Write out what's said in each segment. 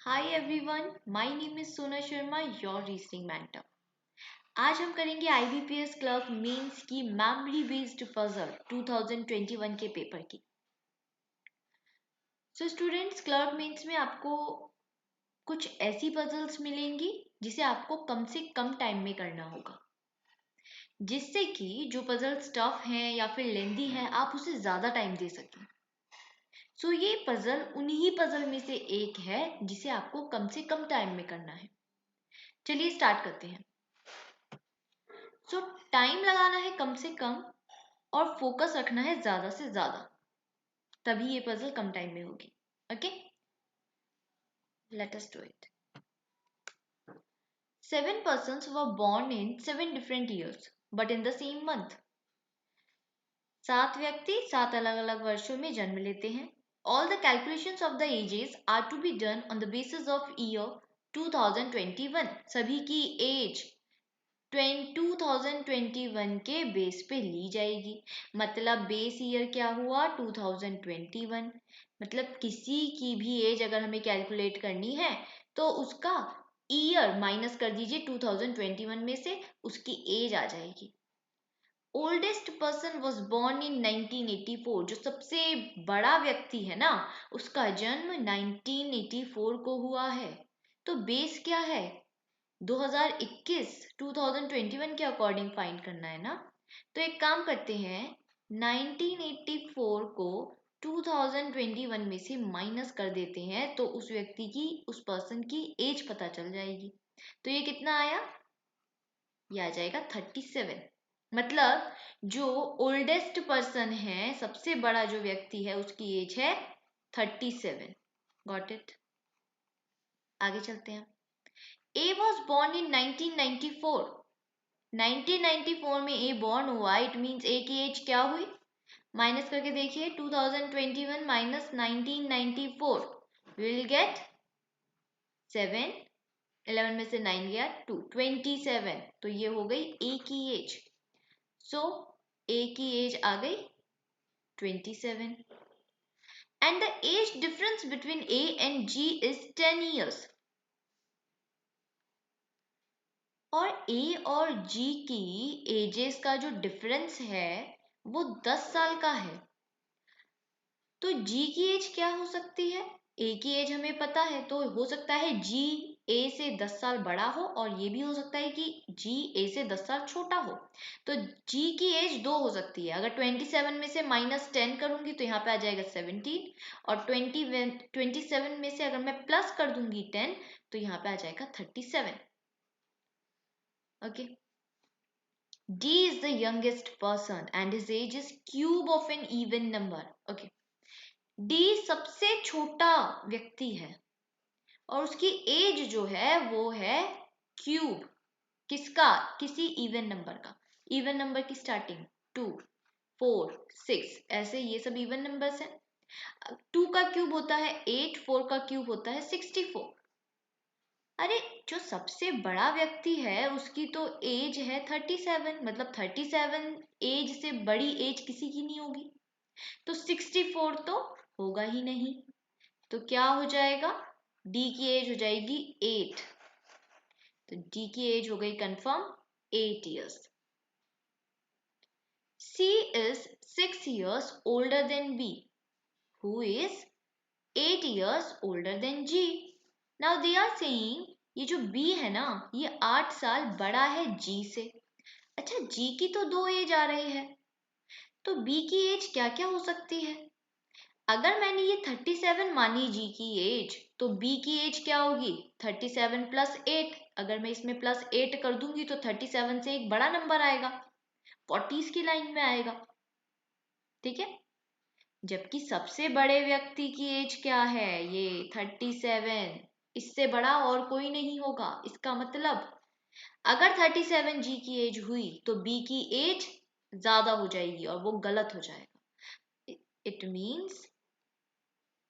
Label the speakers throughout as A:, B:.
A: Hi everyone, my name is Sona Sharma, your reasoning mentor. आज हम करेंगे IBPS clerk mains की memory based puzzle 2021 के paper की। स्टूडेंट्स, क्लर्क मेंस में आपको कुछ ऐसी पजल्स मिलेंगी जिसे आपको कम से कम टाइम में करना होगा, जिससे कि जो पजल्स टफ हैं या फिर लेंदी हैं आप उसे ज़्यादा टाइम दे सकें। ये पजल उन्हीं पजल में से एक है जिसे आपको कम से कम टाइम में करना है। चलिए स्टार्ट करते हैं। टाइम लगाना है कम से कम और फोकस रखना है ज्यादा से ज्यादा, तभी ये पजल कम टाइम में होगी। Okay, let us do it. 7 persons were born in 7 different years but in the same month. 7 व्यक्ति 7 अलग-अलग वर्षों में जन्म लेते हैं। All the calculations of the ages are to be done on the basis of year 2021. सभी की as 2021 के बेस पे ली जाएगी। मतलब बेस ईयर क्या हुआ 2021। मतलब किसी की भी एज अगर हमें कैलकुलेट करनी है तो उसका ईयर माइनस कर दीजिए 2021 में से, उसकी एज आ जाएगी। ओल्डेस्ट पर्सन वॉज बॉर्न इन 1984। जो सबसे बड़ा व्यक्ति है ना, उसका जन्म 1984 को हुआ है। तो बेस क्या है 2021 के अकॉर्डिंग फाइंड करना है ना। तो एक काम करते हैं, 1984 को 2021 में से माइनस कर देते हैं तो उस व्यक्ति की, उस पर्सन की एज पता चल जाएगी। तो ये कितना आया, ये आ जाएगा 37। मतलब जो ओल्डेस्ट पर्सन है, सबसे बड़ा जो व्यक्ति है, उसकी एज है 37। Got it. आगे चलते हैं। A was born in 1994. 1994 में A born हुआ, इट मीन्स A की एज क्या हुई, माइनस करके देखिए 2021 माइनस 1994 विल गेट 7। 11 में से 9 गया 2, 27। तो ये हो गई A की एज। A की एज आ गई 27 and the age difference between A and G is 10 years. और ए और जी की एजेस का जो डिफरेंस है वो 10 साल का है। तो जी की एज क्या हो सकती है, ए की एज हमें पता है, तो हो सकता है जी ए से 10 साल बड़ा हो, और ये भी हो सकता है कि जी ए से 10 साल छोटा हो। तो जी की एज 2 हो सकती है। अगर 27 में से माइनस 10 करूंगी तो यहाँ पे आ जाएगा 17, और 27 में से अगर मैं प्लस कर दूंगी 10 तो यहाँ पे आ जाएगा 37। Okay. D is the youngest person and his age is cube of an even number. Okay. D सबसे छोटा व्यक्ति है और उसकी एज जो है वो है क्यूब। किसका, किसी इवन नंबर का। इवन नंबर की स्टार्टिंग 2, 4, 6, ऐसे ये सब इवन नंबर्स हैं। 2 का क्यूब होता है 8, 4 का क्यूब होता है 64। अरे जो सबसे बड़ा व्यक्ति है उसकी तो एज है 37, मतलब 37 एज से बड़ी एज किसी की नहीं होगी। तो 64 तो होगा ही नहीं। तो क्या हो जाएगा, डी की एज हो जाएगी 8। तो डी की एज हो गई confirm 8 years. C is 6 years older than B, who is 8 years older than G. Now they are saying ये जो B है ना, ये 8 साल बड़ा है G से। अच्छा, G की तो 2 एज आ रही है, तो B की एज क्या क्या हो सकती है। अगर मैंने ये 37 मानी G की एज, तो B की एज क्या होगी 37 प्लस 8। अगर मैं इसमें प्लस 8 कर दूंगी तो 37 से एक बड़ा नंबर आएगा, 40s की लाइन में आएगा। ठीक है, जबकि सबसे बड़े व्यक्ति की एज क्या है, ये 37। इससे बड़ा और कोई नहीं होगा। इसका मतलब अगर 37 जी की एज हुई तो बी की एज ज्यादा हो जाएगी और वो गलत हो जाएगा। इट मीन्स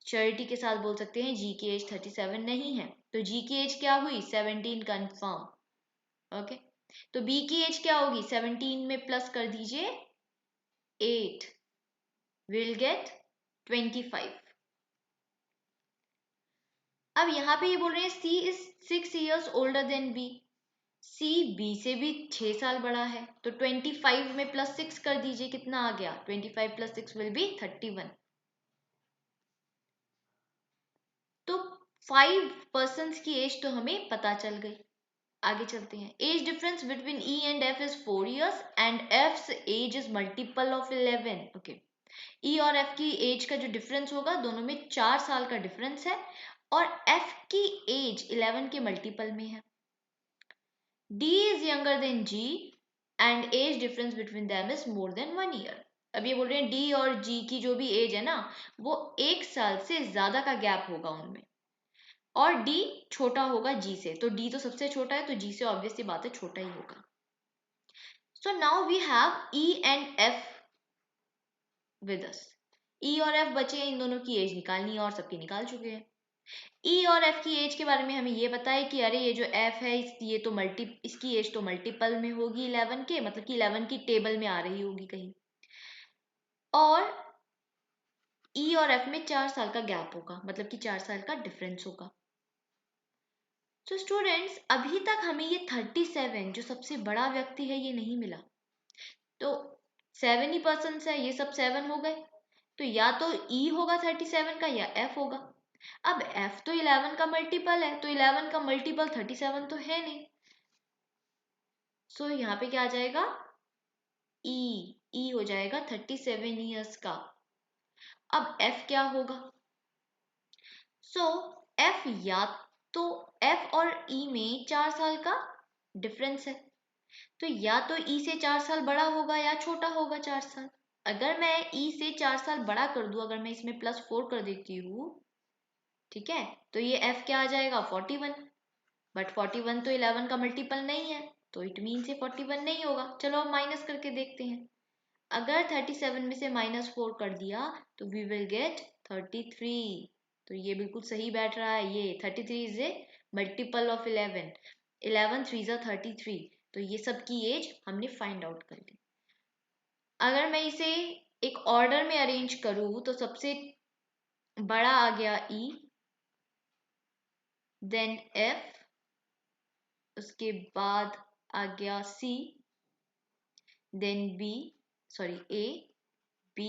A: श्योरिटी के साथ बोल सकते हैं जी की एज 37 नहीं है। तो जी की एज क्या हुई 17 कंफर्म। ओके, तो बी की एज क्या होगी 17 में प्लस कर दीजिए 8, विल गेट 25। अब यहाँ पे ये बोल रहे हैं C is 6 years older than बी। सी बी से भी 6 साल बड़ा है, तो 25 में +6 कर दीजिए, कितना आ गया? 25 + 6 विल बी 31। तो 5 पर्सन्स की एज तो हमें पता चल गई। आगे चलते हैं। Age difference between E and F is 4 years and F age is multiple of 11। Okay, E और एफ की एज का जो डिफरेंस होगा, दोनों में 4 साल का डिफरेंस है और एफ की एज 11 के मल्टीपल में है। D is younger than G and age difference between them is more than 1 year। अब ये बोल रहे हैं D और G की जो भी एज है ना, वो 1 साल से ज्यादा का गैप होगा उनमें, और D छोटा होगा G से, तो D तो सबसे छोटा है, तो G से ऑब्वियस सी बात है छोटा ही होगा। So now we have E and F with us. E और F बचे हैं, इन दोनों की एज निकालनी है और सबकी निकाल चुके हैं। ई और एफ की एज के बारे में हमें ये पता है कि अरे ये जो एफ है ये तो इसकी एज तो मल्टीपल में होगी 11 के, मतलब कि 11 की टेबल में आ रही होगी कहीं, और ई और एफ में 4 साल का गैप होगा, मतलब कि 4 साल का डिफरेंस होगा। तो स्टूडेंट्स अभी तक हमें ये 37 जो सबसे बड़ा व्यक्ति है ये नहीं मिला, तो 7 ही पर्सन है, ये सब 7 हो गए, तो या तो ई होगा 37 का या एफ होगा। अब f तो 11 का मल्टीपल है, तो 11 का मल्टीपल 37 तो है नहीं, सो यहाँ पे क्या आ जाएगा? ई हो जाएगा 37 ईयर्स का। अब f क्या होगा? सो f या तो f और e में 4 साल का डिफरेंस है, तो या तो e से 4 साल बड़ा होगा या छोटा होगा 4 साल। अगर मैं e से 4 साल बड़ा कर दूं, अगर मैं इसमें +4 कर देती हूँ, ठीक है, तो ये f क्या आ जाएगा? 41। बट 41 तो 11 का मल्टीपल नहीं है, तो इट मीन से 41 नहीं होगा। चलो अब माइनस करके देखते हैं। अगर 37 में से -4 कर दिया तो वी विल गेट 33। तो ये बिल्कुल सही बैठ रहा है, ये 33 इज ए मल्टीपल ऑफ 11। 11 3 ज़ा 33, तो ये सब की एज हमने फाइंड आउट कर ली। अगर मैं इसे एक ऑर्डर में अरेंज करूँ तो सबसे बड़ा आ गया E, देन F, उसके बाद आ गया C, then B, sorry A, B,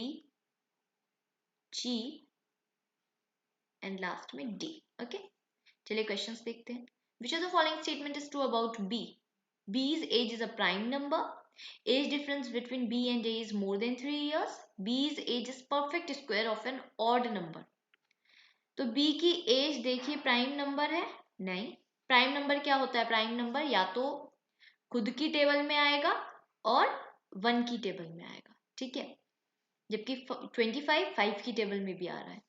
A: G and last में D। ओके, चलिए क्वेश्चंस देखते हैं। Which of the following statement is true about B? B's age is a prime number. Age difference between B and A is more than 3 years. B's age is perfect square of an odd number. तो B की as देखिए prime number है? नहीं। Prime number क्या होता है? Prime number या तो खुद की टेबल में आएगा और 1 की टेबल में आएगा, ठीक है, जबकि 25 5 की टेबल में भी आ रहा है।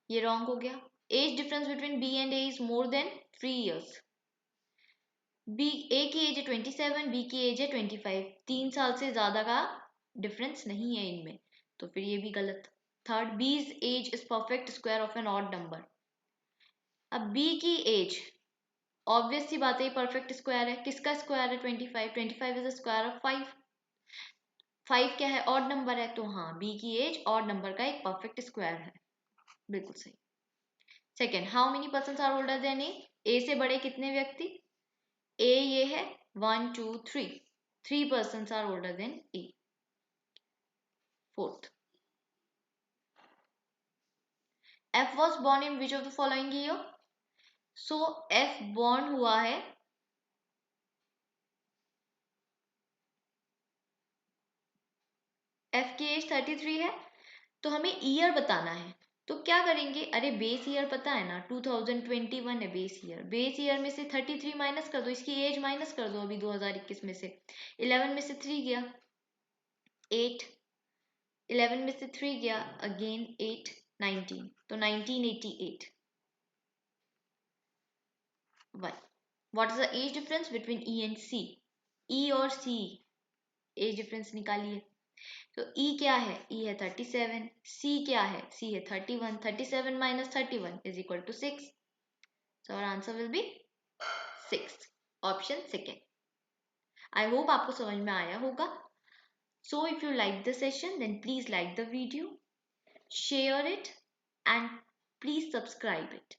A: ये रॉन्ग हो गया। Age difference between B and A is more than 3 years। B A की एज है 27, बी की एज है 25, 3 साल से ज्यादा का डिफरेंस नहीं है इनमें, तो फिर ये भी गलत। Third, B's age is perfect square of an odd number. अब बी की एज ऑब्वियस सी बात है परफेक्ट स्क्वायर है, किसका स्क्वायर है? 25, 25 इज स्क्वायर ऑफ 5। 5 क्या है? ऑड नंबर है, तो हाँ बी की एज ऑड नंबर का एक परफेक्ट स्क्वायर है, बिल्कुल सही। Second, how many person are older than A? A से बड़े कितने व्यक्ति? ए ये है 1 2 3, 3 person are older than A. Fourth, F was born in which of the following year? So F born हुआ है एफ की एज 33 है, तो हमें ईयर बताना है, तो क्या करेंगे? अरे बेस ईयर पता है ना, 2021 है बेस ईयर। बेस ईयर में से 33 माइनस कर दो, इसकी एज माइनस कर दो अभी 2021 में से। 11 में से 3 गया 8, 11 में से 3 गया अगेन 8, 19, तो 1988। 1, what is the age difference between E and C? E और सी एज डिफरेंस निकालिए। तो E क्या है? E है 37, C क्या है? C है 31, 37 minus 31 is equal to 6. So our answer will be 6. Option second. I hope आपको समझ में आया होगा. So if you like the session, then please like the video, share it and please subscribe it.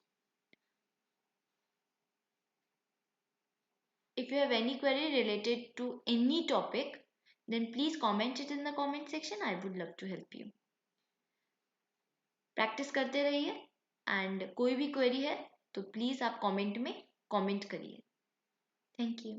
A: If you have any query related to any topic, then please comment it in the comment section. I would love to help you. Practice करते रहिए and कोई भी query है तो please आप comment में comment करिए. Thank you.